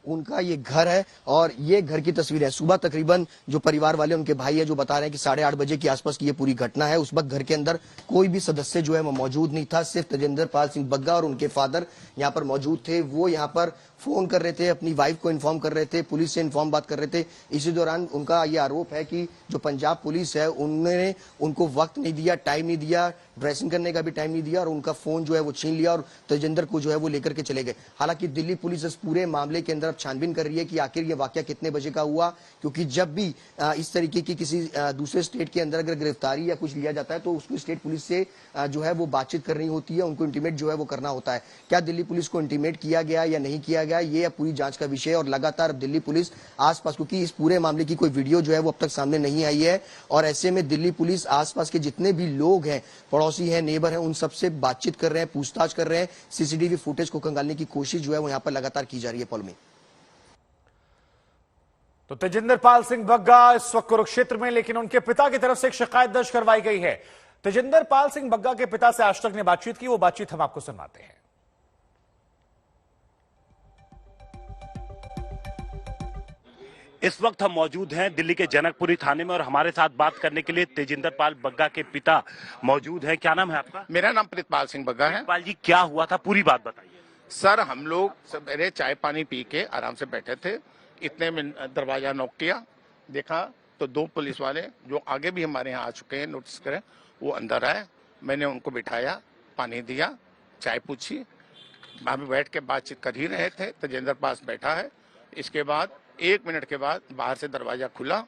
उनका ये घर है और ये घर की तस्वीर है। सुबह तकरीबन जो परिवार वाले, उनके भाई है जो बता रहे हैं कि 8:30 बजे के आसपास की ये पूरी घटना है। उस वक्त घर के अंदर कोई भी सदस्य जो है वो मौजूद नहीं था, सिर्फ तेजिंदर पाल सिंह बग्गा और उनके फादर यहाँ पर मौजूद थे। वो यहाँ पर फोन कर रहे थे, अपनी वाइफ को इन्फॉर्म कर रहे थे, पुलिस से इन्फॉर्म बात कर रहे थे। इसी दौरान उनका ये आरोप है कि जो पंजाब पुलिस है उन्होंने उनको वक्त नहीं दिया, टाइम नहीं दिया, ड्रेसिंग करने का भी टाइम नहीं दिया और उनका फोन जो है वो छीन लिया और तेजिंदर को जो है वो लेकर के चले गए। हालांकि दिल्ली पुलिस इस पूरे मामले के अंदर छानबीन कर रही है कि आखिर ये वाकया कितने बजे का हुआ, क्योंकि जब भी इस तरीके की किसी दूसरे स्टेट के अंदर अगर गिरफ्तारी या कुछ लिया जाता है तो उसको स्टेट पुलिस से जो है वो बातचीत करनी होती है, उनको इंटीमेट जो है वो करना होता है। क्या दिल्ली पुलिस को इंटीमेट किया गया या नहीं किया गया, ये पूरी जांच का विषय है। और लगातार दिल्ली पुलिस आसपास, क्योंकि इस पूरे मामले की कोई वीडियो जो है वो अब तक सामने नहीं आई है और ऐसे में दिल्ली पुलिस आसपास के जितने भी लोग हैं, पड़ोसी हैं, नेबर हैं, उन सबसे बातचीत कर रहे हैं, पूछताछ कर रहे हैं। सीसीटीवी फुटेज को खंगालने की कोशिश जो है वो यहाँ पर लगातार की जा रही है। पॉल में तो तेजिंदर पाल सिंह बग्गा इस वक्त कुरुक्षेत्र में, लेकिन उनके पिता की तरफ से एक शिकायत दर्ज करवाई गई है। तेजिंदर पाल सिंह बग्गा के पिता से आज तक ने बातचीत की, वो बातचीत हम आपको सुनाते हैं। इस वक्त हम मौजूद हैं दिल्ली के जनकपुरी थाने में और हमारे साथ बात करने के लिए तेजिंदर पाल बग्गा के पिता मौजूद हैं। क्या नाम है आपका? मेरा नाम प्रितपाल सिंह बग्गा है। पाल जी, क्या हुआ था, पूरी बात बताइए। सर, हम लोग सवेरे चाय पानी पी के आराम से बैठे थे, इतने में दरवाजा नॉक किया, देखा तो 2 पुलिस वाले जो आगे भी हमारे यहाँ आ चुके हैं, नोटिस करें, वो अंदर आए। मैंने उनको बिठाया, पानी दिया, चाय पूछी, वहां पे बैठ के बातचीत कर ही रहे थे। तेजिंदर पास बैठा है। इसके बाद 1 मिनट के बाद बाहर से दरवाजा खुला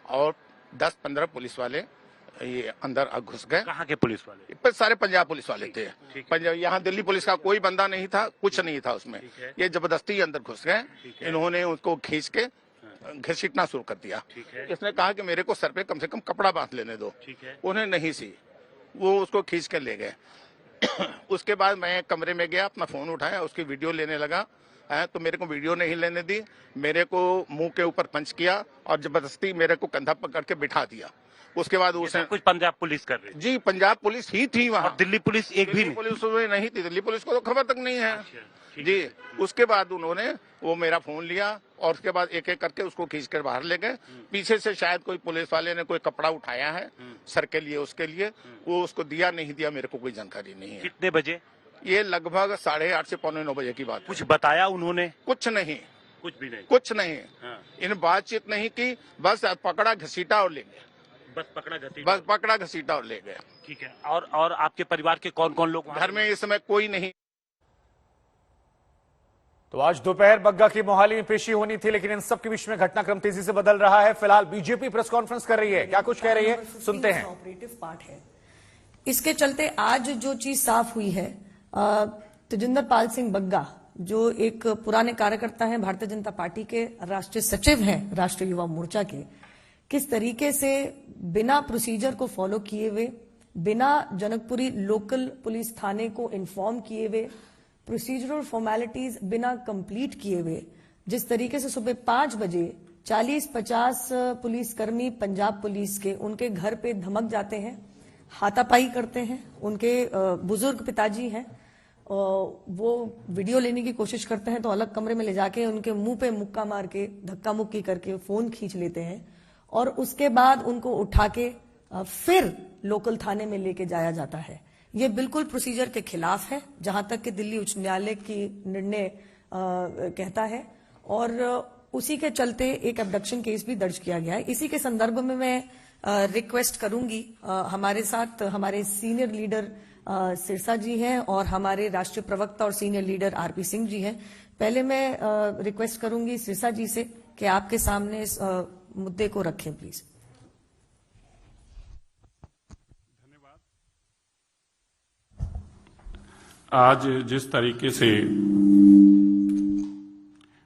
और 10-15 पुलिस वाले ये अंदर घुस गए। कहाँ के पुलिस वाले? पर सारे पंजाब पुलिस वाले थे। पंजाब, यहाँ दिल्ली पुलिस का कोई बंदा नहीं था, कुछ नहीं था उसमें। ये जबरदस्ती अंदर घुस गए। इन्होंने उसको खींच के घसीटना शुरू कर दिया। इसने कहा कि मेरे को सर पे कम से कम कपड़ा बांध लेने दो। उन्हें नहीं सी, वो उसको खींच कर ले गए। उसके बाद मैं कमरे में गया, अपना फोन उठाया, उसकी वीडियो लेने लगा है, तो मेरे को वीडियो नहीं लेने दी। मेरे को मुंह के ऊपर पंच किया और जबरदस्ती मेरे को कंधा पकड़ के बिठा दिया। उसके बाद उसने कुछ पंजाब पुलिस कर रही? जी, पंजाब पुलिस ही थी वहाँ। दिल्ली पुलिस एक भी पुलिस नहीं थी। दिल्ली पुलिस को तो खबर तक नहीं है जी। उसके बाद उन्होंने वो मेरा फोन लिया और उसके बाद एक एक करके उसको खींच कर बाहर ले गए। पीछे से शायद कोई पुलिस वाले ने कोई कपड़ा उठाया है सर के लिए, उसके लिए वो उसको दिया नहीं दिया मेरे को कोई जानकारी नहीं है। कितने बजे? ये लगभग 8:30 से 8:45 बजे की बात। कुछ बताया उन्होंने? कुछ नहीं, कुछ भी नहीं, कुछ नहीं। इन बातचीत नहीं की, बस पकड़ा घसीटा और ले गए। बस पकड़ा घसीटा और ले गए। ठीक है। और आपके परिवार के कौन कौन लोग घर में? इस समय कोई नहीं। तो आज दोपहर बग्गा की मोहाली में पेशी होनी थी, लेकिन इन सब के बीच में घटनाक्रम तेजी से बदल रहा है। फिलहाल बीजेपी प्रेस कॉन्फ्रेंस कर रही है, क्या कुछ कह रही है, सुनते हैं। ऑपरेटिव पार्ट है, इसके चलते आज जो चीज साफ हुई है, तेजिंदर पाल सिंह बग्गा जो एक पुराने कार्यकर्ता हैं, भारतीय जनता पार्टी के राष्ट्रीय सचिव हैं, राष्ट्रीय युवा मोर्चा के, किस तरीके से बिना प्रोसीजर को फॉलो किए हुए, बिना जनकपुरी लोकल पुलिस थाने को इन्फॉर्म किए हुए, प्रोसीजरल फॉर्मेलिटीज बिना कंप्लीट किए हुए, जिस तरीके से सुबह 5 बजे 40-50 पुलिसकर्मी पंजाब पुलिस के उनके घर पे धमक जाते हैं, हाथापाई करते हैं। उनके बुजुर्ग पिताजी हैं, वो वीडियो लेने की कोशिश करते हैं तो अलग कमरे में ले जाके उनके मुंह पे मुक्का मार के धक्का मुक्की करके फोन खींच लेते हैं और उसके बाद उनको उठा के फिर लोकल थाने में लेके जाया जाता है। ये बिल्कुल प्रोसीजर के खिलाफ है, जहां तक कि दिल्ली उच्च न्यायालय की निर्णय कहता है, और उसी के चलते एक अबडक्शन केस भी दर्ज किया गया है। इसी के संदर्भ में मैं रिक्वेस्ट करूंगी, हमारे साथ हमारे सीनियर लीडर सिरसा जी हैं और हमारे राष्ट्रीय प्रवक्ता और senior leader RP Singh ji हैं। पहले मैं रिक्वेस्ट करूंगी सिरसा जी से कि आपके सामने इस मुद्दे को रखें प्लीज। धन्यवाद। आज जिस तरीके से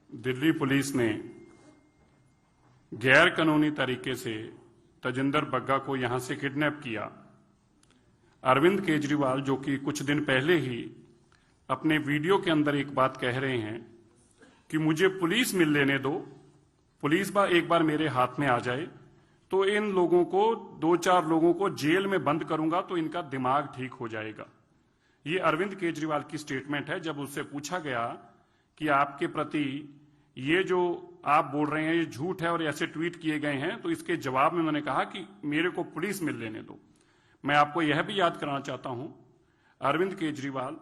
दिल्ली पुलिस ने गैर कानूनी तरीके से तेजिंदर बग्गा को यहां से किडनैप किया, अरविंद केजरीवाल जो कि कुछ दिन पहले ही अपने वीडियो के अंदर एक बात कह रहे हैं कि मुझे पुलिस मिल लेने दो, पुलिस एक बार मेरे हाथ में आ जाए तो इन लोगों को 2-4 लोगों को जेल में बंद करूंगा तो इनका दिमाग ठीक हो जाएगा। ये अरविंद केजरीवाल की स्टेटमेंट है। जब उससे पूछा गया कि आपके प्रति ये जो आप बोल रहे हैं ये झूठ है और ऐसे ट्वीट किए गए हैं, तो इसके जवाब में उन्होंने कहा कि मेरे को पुलिस मिल लेने दो। मैं आपको यह भी याद कराना चाहता हूं अरविंद केजरीवाल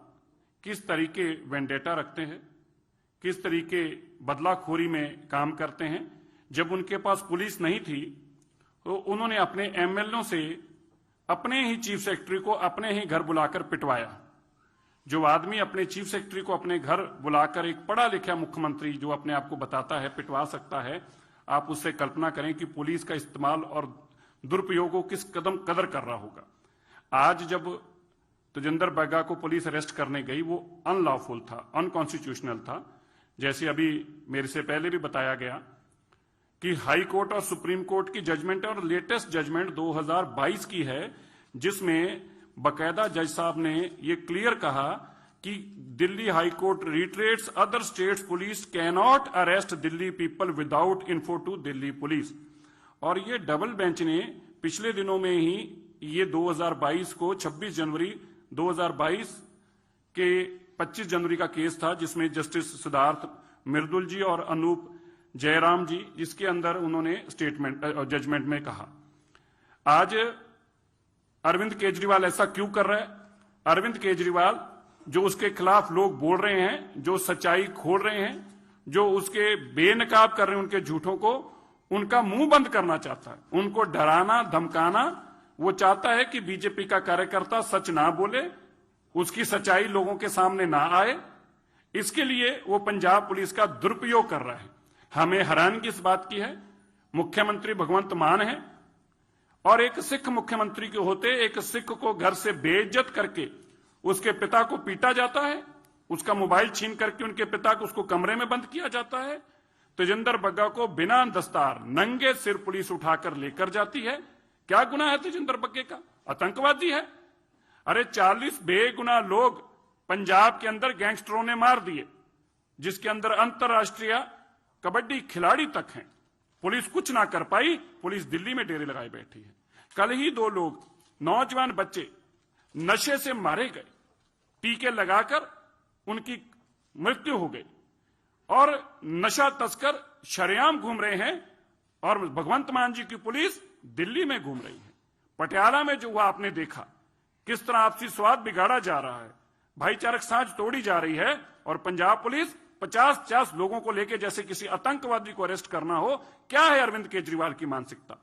किस तरीके वेंडेटा रखते हैं, किस तरीके बदलाखोरी में काम करते हैं। जब उनके पास पुलिस नहीं थी तो उन्होंने अपने एमएलओ से अपने ही चीफ सेक्रेटरी को अपने ही घर बुलाकर पिटवाया। जो आदमी अपने चीफ सेक्रेटरी को अपने घर बुलाकर, एक पढ़ा लिखा मुख्यमंत्री जो अपने आप को बताता है पिटवा सकता है, आप उससे कल्पना करें कि पुलिस का इस्तेमाल और दुरुपयोग को किस कदम कदर कर रहा होगा। आज जब तेजिंदर बग्गा को पुलिस अरेस्ट करने गई वो अनलॉफुल था, अनकॉन्स्टिट्यूशनल था। जैसे अभी मेरे से पहले भी बताया गया कि हाई कोर्ट और सुप्रीम कोर्ट की जजमेंट और लेटेस्ट जजमेंट 2022 की है, जिसमें बकायदा जज साहब ने ये क्लियर कहा कि Delhi high court reiterates other states police cannot arrest Delhi people without info to Delhi police. और ये डबल बेंच ने पिछले दिनों में ही ये 2022 को 26 जनवरी 2022 के 25 जनवरी का केस था, जिसमें जस्टिस सिद्धार्थ मिर्दुल जी और अनूप जयराम जी, जिसके अंदर उन्होंने स्टेटमेंट जजमेंट में कहा, आज अरविंद केजरीवाल ऐसा क्यों कर रहा है? अरविंद केजरीवाल जो उसके खिलाफ लोग बोल रहे हैं, जो सच्चाई खोल रहे हैं, जो उसके बेनकाब कर रहे हैं उनके झूठों को, उनका मुंह बंद करना चाहता है, उनको डराना धमकाना। वो चाहता है कि बीजेपी का कार्यकर्ता सच ना बोले, उसकी सच्चाई लोगों के सामने ना आए। इसके लिए वो पंजाब पुलिस का दुरुपयोग कर रहा है। हमें हैरानगी इस बात की है, मुख्यमंत्री भगवंत मान है और एक सिख मुख्यमंत्री के होते एक सिख को घर से बेइज्जत करके उसके पिता को पीटा जाता है, उसका मोबाइल छीन करके उनके पिता को उसको कमरे में बंद किया जाता है। तेजिंदर बग्गा को बिना दस्तार नंगे सिर पुलिस उठाकर लेकर जाती है। क्या गुनाह है तेजिंदर बग्गे का? आतंकवादी है। अरे 40 बेगुनाह लोग पंजाब के अंदर गैंगस्टरों ने मार दिए, जिसके अंदर अंतरराष्ट्रीय कबड्डी खिलाड़ी तक हैं। पुलिस कुछ ना कर पाई, पुलिस दिल्ली में डेरे लगाए बैठी है। कल ही 2 लोग नौजवान बच्चे नशे से मारे गए, टीके लगाकर उनकी मृत्यु हो गई और नशा तस्कर शरेआम घूम रहे हैं और भगवंत मान जी की पुलिस दिल्ली में घूम रही है। पटियाला में जो हुआ आपने देखा, किस तरह आपसी स्वाद बिगाड़ा जा रहा है, भाईचारक साझ तोड़ी जा रही है और पंजाब पुलिस 50-50 लोगों को लेकर जैसे किसी आतंकवादी को अरेस्ट करना हो। क्या है अरविंद केजरीवाल की मानसिकता?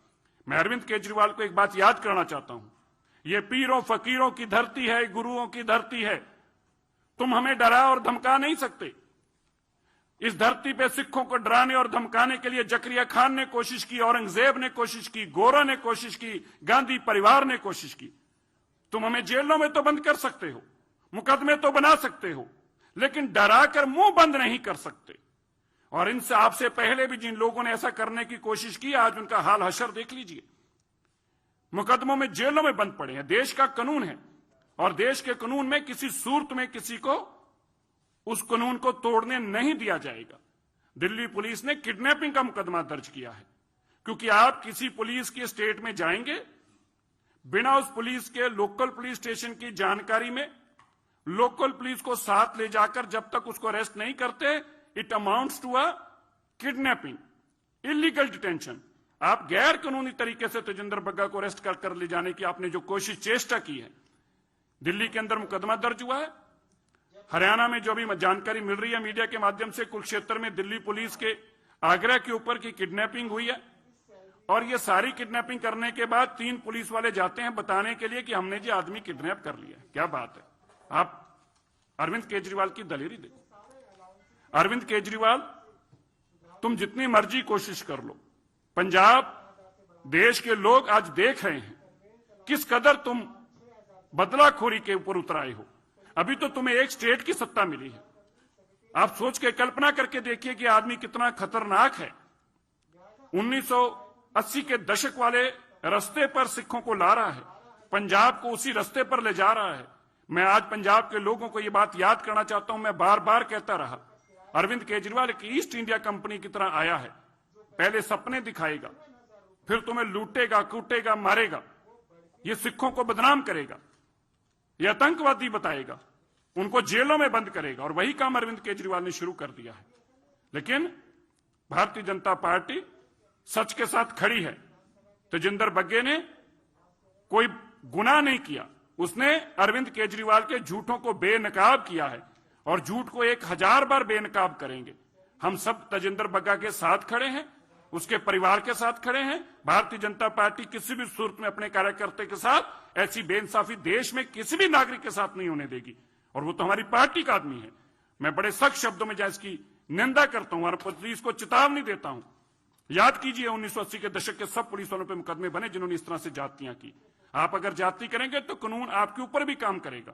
मैं अरविंद केजरीवाल को एक बात याद करना चाहता हूं, ये पीरों फकीरों की धरती है, गुरुओं की धरती है। तुम हमें डरा और धमका नहीं सकते। इस धरती पे सिखों को डराने और धमकाने के लिए जकरिया खान ने कोशिश की, औरंगजेब ने कोशिश की, गोरा ने कोशिश की, गांधी परिवार ने कोशिश की। तुम हमें जेलों में तो बंद कर सकते हो, मुकदमे तो बना सकते हो, लेकिन डरा कर मुंह बंद नहीं कर सकते। और इनसे आपसे पहले भी जिन लोगों ने ऐसा करने की कोशिश की, आज उनका हाल हशर देख लीजिए। मुकदमों में, जेलों में बंद पड़े हैं। देश का कानून है और देश के कानून में किसी सूरत में किसी को उस कानून को तोड़ने नहीं दिया जाएगा। दिल्ली पुलिस ने किडनैपिंग का मुकदमा दर्ज किया है, क्योंकि आप किसी पुलिस के स्टेट में जाएंगे बिना उस पुलिस के लोकल पुलिस स्टेशन की जानकारी में, लोकल पुलिस को साथ ले जाकर जब तक उसको अरेस्ट नहीं करते, it amounts to a kidnapping, illegal detention. आप गैर कानूनी तरीके से तेजिंदर बग्गा को अरेस्ट कर ले जाने की आपने जो कोशिश चेष्टा की है, दिल्ली के अंदर मुकदमा दर्ज हुआ है। हरियाणा में जो भी जानकारी मिल रही है मीडिया के माध्यम से, कुरुक्षेत्र में दिल्ली पुलिस के आगरा के ऊपर की किडनैपिंग हुई है और ये सारी किडनैपिंग करने के बाद 3 पुलिस वाले जाते हैं बताने के लिए कि हमने जी आदमी किडनैप कर लिया। क्या बात है? आप अरविंद केजरीवाल की दलेरी देखो। अरविंद केजरीवाल, तुम जितनी मर्जी कोशिश कर लो, पंजाब देश के लोग आज देख रहे हैं किस कदर तुम बदलाखोरी के ऊपर उतर आए हो। अभी तो तुम्हें एक स्टेट की सत्ता मिली है। आप सोच के कल्पना करके देखिए कि आदमी कितना खतरनाक है। 1980 के दशक वाले रास्ते पर सिखों को ला रहा है, पंजाब को उसी रास्ते पर ले जा रहा है। मैं आज पंजाब के लोगों को यह बात याद करना चाहता हूं, मैं बार बार कहता रहा, अरविंद केजरीवाल एक ईस्ट इंडिया कंपनी की तरह आया है। पहले सपने दिखाएगा, फिर तुम्हें लूटेगा, कूटेगा, मारेगा, ये सिखों को बदनाम करेगा, ये आतंकवादी बताएगा, उनको जेलों में बंद करेगा। और वही काम अरविंद केजरीवाल ने शुरू कर दिया है। लेकिन भारतीय जनता पार्टी सच के साथ खड़ी है। तेजिंदर बग्गे ने कोई गुनाह नहीं किया, उसने अरविंद केजरीवाल के झूठों को बेनकाब किया है और झूठ को 1000 बार बेनकाब करेंगे। हम सब तेजिंदर बग्गा के साथ खड़े हैं, उसके परिवार के साथ खड़े हैं। भारतीय जनता पार्टी किसी भी सूरत में अपने कार्यकर्ता के साथ ऐसी बेइंसाफी देश में किसी भी नागरिक के साथ नहीं होने देगी। और वो तो हमारी पार्टी का आदमी है। मैं बड़े सख्त शब्दों में इसकी निंदा करता हूं और पुलिस को चेतावनी देता हूं। याद कीजिए 1980 के दशक के सब पुलिस वालों पर मुकदमे बने जिन्होंने इस तरह से जातियां की। आप अगर जाति करेंगे तो कानून आपके ऊपर भी काम करेगा।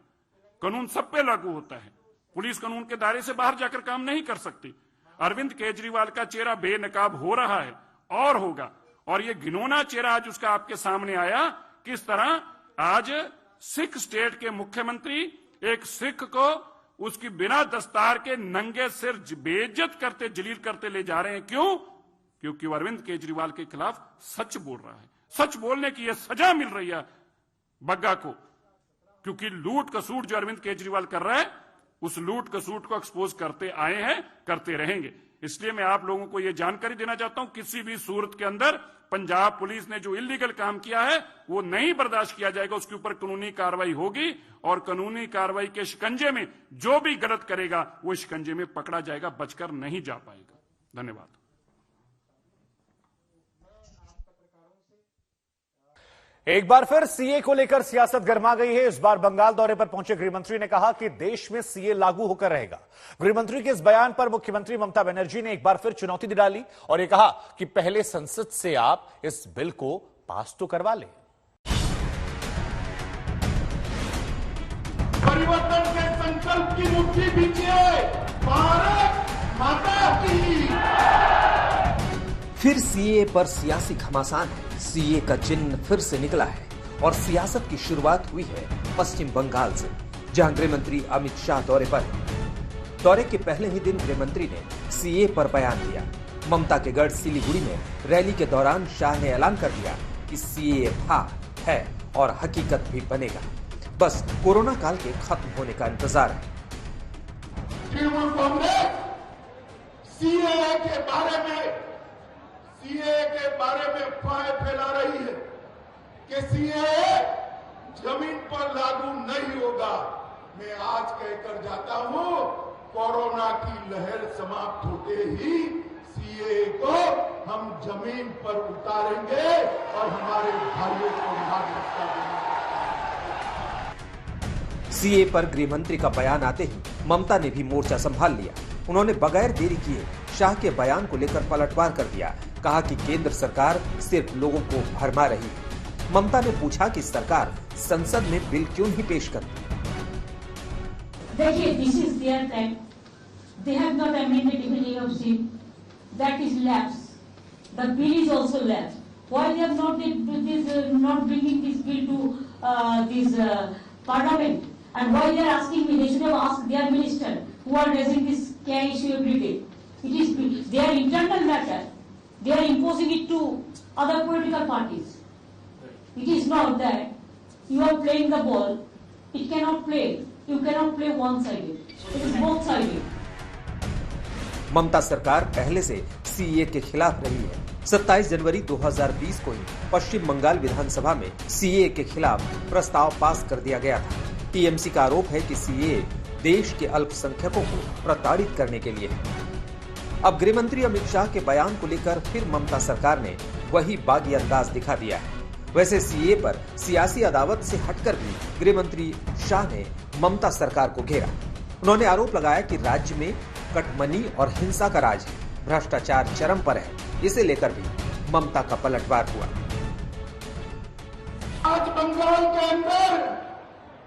कानून सब पे लागू होता है। पुलिस कानून के दायरे से बाहर जाकर काम नहीं कर सकती। अरविंद केजरीवाल का चेहरा बेनकाब हो रहा है और होगा। और ये घिनौना चेहरा आज उसका आपके सामने आया। किस तरह आज सिख स्टेट के मुख्यमंत्री एक सिख को उसकी बिना दस्तार के नंगे सिर बेइज्जत करते, जलील करते ले जा रहे हैं। क्यों? क्योंकि वो अरविंद केजरीवाल के खिलाफ सच बोल रहा है। सच बोलने की यह सजा मिल रही है बग्गा को, क्योंकि लूट कसूट जो अरविंद केजरीवाल कर रहा है, उस लूट कसूट को एक्सपोज करते आए हैं, करते रहेंगे। इसलिए मैं आप लोगों को यह जानकारी देना चाहता हूं, किसी भी सूरत के अंदर पंजाब पुलिस ने जो इलीगल काम किया है वो नहीं बर्दाश्त किया जाएगा। उसके ऊपर कानूनी कार्रवाई होगी और कानूनी कार्रवाई के शिकंजे में जो भी गलत करेगा वो शिकंजे में पकड़ा जाएगा, बचकर नहीं जा पाएगा। धन्यवाद। एक बार फिर सीए को लेकर सियासत गर्मा गई है। इस बार बंगाल दौरे पर पहुंचे गृहमंत्री ने कहा कि देश में सीए लागू होकर रहेगा। गृहमंत्री के इस बयान पर मुख्यमंत्री ममता बनर्जी ने एक बार फिर चुनौती डाली और ये कहा कि पहले संसद से आप इस बिल को पास तो करवा लें। परिवर्तन के संकल्प की मुट्ठी भींचिए, भारत माता की। फिर सीए पर सियासी घमासान है। सीए का चिन्ह फिर से निकला है और सियासत की शुरुआत हुई है पश्चिम बंगाल से, जहां गृहमंत्री अमित शाह दौरे पर हैं। दौरे के पहले ही दिन गृहमंत्री ने सीए पर बयान दिया। ममता के गढ़ सिलीगुड़ी में रैली के दौरान शाह ने ऐलान कर दिया कि सीए था, है और हकीकत भी बनेगा। बस कोरोना काल के खत्म होने का इंतजार है। तृणमूल कांग्रेस सीए के बारे में अफवाहें फैला रही है कि सीए जमीन पर लागू नहीं होगा। मैं आज कहकर जाता हूं, कोरोना की लहर समाप्त होते ही सीए को हम जमीन पर उतारेंगे और हमारे भाइयों को नागरिकता देंगे। सीए पर गृहमंत्री का बयान आते ही ममता ने भी मोर्चा संभाल लिया। उन्होंने बगैर देरी किए शाह के बयान को लेकर पलटवार कर दिया। कहा कि केंद्र सरकार सिर्फ लोगों को भरमा रही है। ममता ने पूछा कि सरकार संसद में बिल क्यों नहीं पेश करती। देखिए, this is their time, they have not amended even AOC, that is lapse, the bill is also lapse. Why they have not bringing this bill to this parliament, and why they are asking me? They should have asked their minister who are raising this care issue every day. It is their internal matter. They are imposing it to other political parties. It is not that you are playing the ball. It cannot play. You cannot play one-sided. It is both-sided. ममता सरकार पहले से CA के खिलाफ रही है। 27 जनवरी 2020 को ही पश्चिम बंगाल विधानसभा में CA के खिलाफ प्रस्ताव पास कर दिया गया था। टीएमसी का आरोप है कि सीए देश के अल्पसंख्यकों को प्रताड़ित करने के लिए है। अब गृहमंत्री अमित शाह के बयान को लेकर फिर ममता सरकार ने वही बागी अंदाज दिखा दिया है। वैसे सीए पर सियासी अदावत से हटकर भी गृहमंत्री शाह ने ममता सरकार को घेरा। उन्होंने आरोप लगाया कि राज्य में कटमनी और हिंसा का राज है, भ्रष्टाचार चरम पर है। इसे लेकर भी ममता का पलटवार हुआ। आज बंगाल के अंदर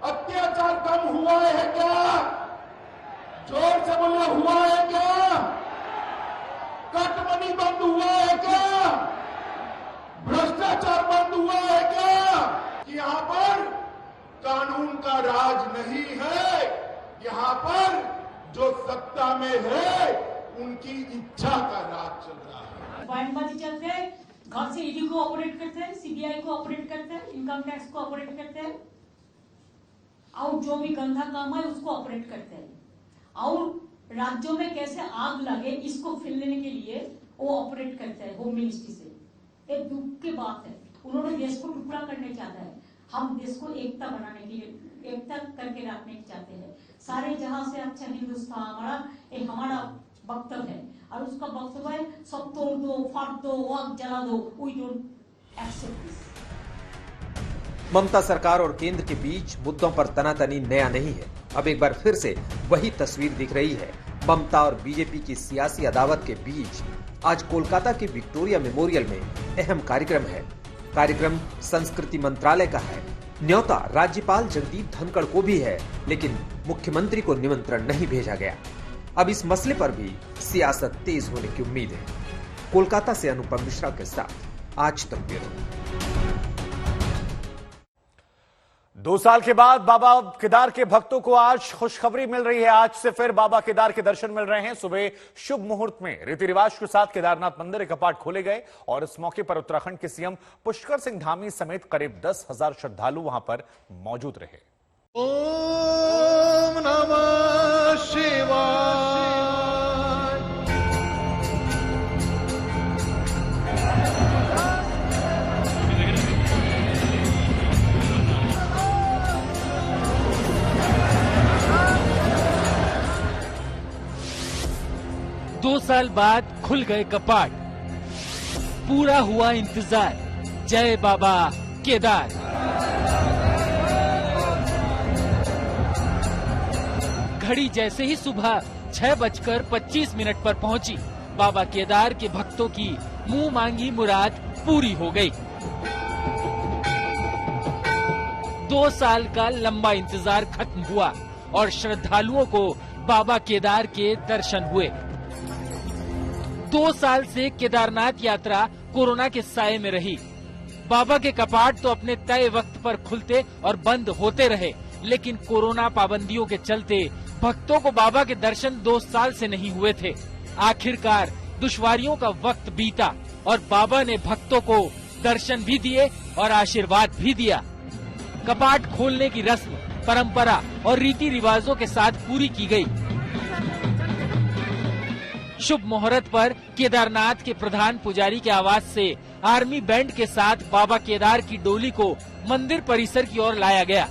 अत्याचार कम हुआ है क्या? जोर से बोलिए, हुआ है क्या? कटमनी बंद हुआ है क्या? भ्रष्टाचार बंद हुआ है क्या? कि यहाँ पर कानून का राज नहीं है, यहाँ पर जो सत्ता में है उनकी इच्छा का राज चल रहा है। बयानबाजी चलते हैं, घर से ईडी को ऑपरेट करते हैं, सीबीआई को ऑपरेट करते हैं, इनकम टैक्स को ऑपरेट करते हैं, और जो भी गंदा काम है उसको ऑपरेट करते हैं, और राज्यों में कैसे आग लगे इसको फैलाने के लिए वो ऑपरेट करते हैं होम मिनिस्ट्री से। एक दुख की बात है, उन्होंने देश को टुकड़ा करने चाहता है। हम देश को एकता बनाने के लिए, एकता करके रखने चाहते हैं। सारे जहां से अच्छा हिंदुस्तान हमारा वक्तव्य है, और उसका वक्तव्य है सब तोड़ दो, फाड़ दो, आग जला दो। We don't accept this. Mamata सरकार और केंद्र के बीच मुद्दों पर तनातनी नया नहीं है। अब एक बार फिर से वही तस्वीर दिख रही है। ममता और बीजेपी की सियासी अदावत के बीच आज कोलकाता के विक्टोरिया मेमोरियल में अहम कार्यक्रम है। कार्यक्रम संस्कृति मंत्रालय का है। न्योता राज्यपाल जगदीप धनखड़ को भी है, लेकिन मुख्यमंत्री को निमंत्रण नहीं भेजा गया। अब इस मसले पर भी सियासत तेज होने की उम्मीद है। कोलकाता से अनुपम मिश्रा के साथ आज तक ब्यूरो। 2 साल के बाद बाबा केदार के भक्तों को आज खुशखबरी मिल रही है। आज से फिर बाबा केदार के दर्शन मिल रहे हैं। सुबह शुभ मुहूर्त में रीति रिवाज के साथ केदारनाथ मंदिर के कपाट खोले गए और इस मौके पर उत्तराखंड के सीएम पुष्कर सिंह धामी समेत करीब 10,000 श्रद्धालु वहां पर मौजूद रहे। ओम नमः शिवाय। 2 साल बाद खुल गए कपाट, पूरा हुआ इंतजार। जय बाबा केदार। घड़ी जैसे ही सुबह 6:25 पर पहुंची, बाबा केदार के भक्तों की मुंह मांगी मुराद पूरी हो गई। 2 साल का लंबा इंतजार खत्म हुआ और श्रद्धालुओं को बाबा केदार के दर्शन हुए। 2 साल से केदारनाथ यात्रा कोरोना के साए में रही। बाबा के कपाट तो अपने तय वक्त पर खुलते और बंद होते रहे, लेकिन कोरोना पाबंदियों के चलते भक्तों को बाबा के दर्शन 2 साल से नहीं हुए थे। आखिरकार दुश्वारियों का वक्त बीता और बाबा ने भक्तों को दर्शन भी दिए और आशीर्वाद भी दिया। कपाट खोलने की रस्म, परंपरा और रीति रिवाजों के साथ पूरी की गई। शुभ मुहूर्त पर केदारनाथ के प्रधान पुजारी के आवास से आर्मी बैंड के साथ बाबा केदार की डोली को मंदिर परिसर की ओर लाया गया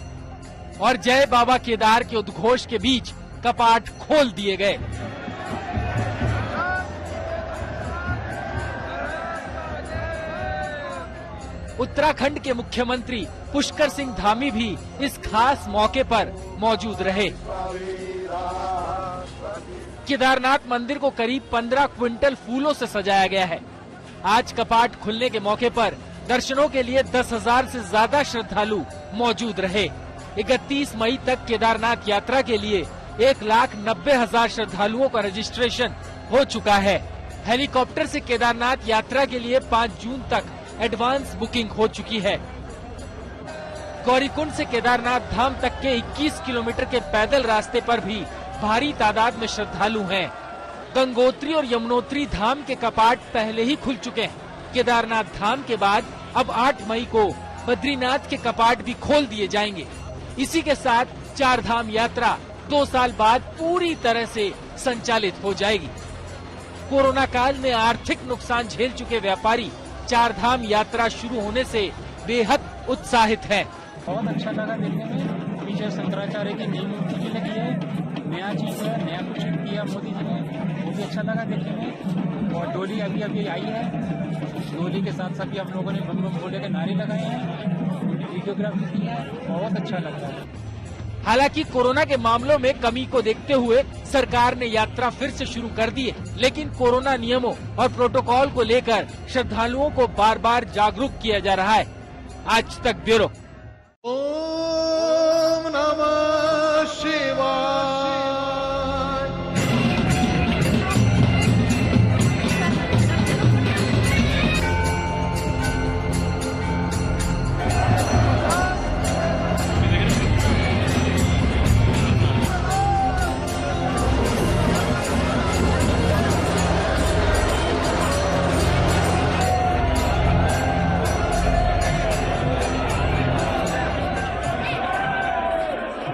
और जय बाबा केदार के उद्घोष के बीच कपाट खोल दिए गए। उत्तराखंड के मुख्यमंत्री पुष्कर सिंह धामी भी इस खास मौके पर मौजूद रहे। केदारनाथ मंदिर को करीब 15 क्विंटल फूलों से सजाया गया है। आज कपाट खुलने के मौके पर दर्शनों के लिए 10,000 से ज्यादा श्रद्धालु मौजूद रहे। 31 मई तक केदारनाथ यात्रा के लिए 1,90,000 श्रद्धालुओं का रजिस्ट्रेशन हो चुका है। हेलीकॉप्टर से केदारनाथ यात्रा के लिए 5 जून तक एडवांस बुकिंग हो चुकी है। गौरीकुंड से केदारनाथ धाम तक के 21 किलोमीटर के पैदल रास्ते पर भी भारी तादाद में श्रद्धालु हैं। गंगोत्री और यमुनोत्री धाम के कपाट पहले ही खुल चुके हैं। केदारनाथ धाम के बाद अब 8 मई को बद्रीनाथ के कपाट भी खोल दिए जाएंगे। इसी के साथ 4 धाम यात्रा 2 साल बाद पूरी तरह से संचालित हो जाएगी। कोरोना काल में आर्थिक नुकसान झेल चुके व्यापारी 4 धाम यात्रा शुरू होने से बेहद उत्साहित हैं। बहुत अच्छा लगा देखने में। पीछे शंकराचार्य की नींव मूर्ति लगी है, नया चीज है, नया कुछ किया मोदी जी ने, वो भी अच्छा लगा देखने में। और डोली अभी अभी आई है, डोली के साथ साथ भी हम लोगों ने बम बम भोले के नारे लगाए हैं, वीडियोग्राफी की है, बहुत अच्छा लग रहा है। हालांकि कोरोना के मामलों में कमी को देखते हुए सरकार ने यात्रा फिर से शुरू कर दी है, लेकिन कोरोना नियमों और प्रोटोकॉल को लेकर श्रद्धालुओं को बार बार जागरूक किया जा रहा है। आज तक ब्यूरो। ओम नमः शिवाय।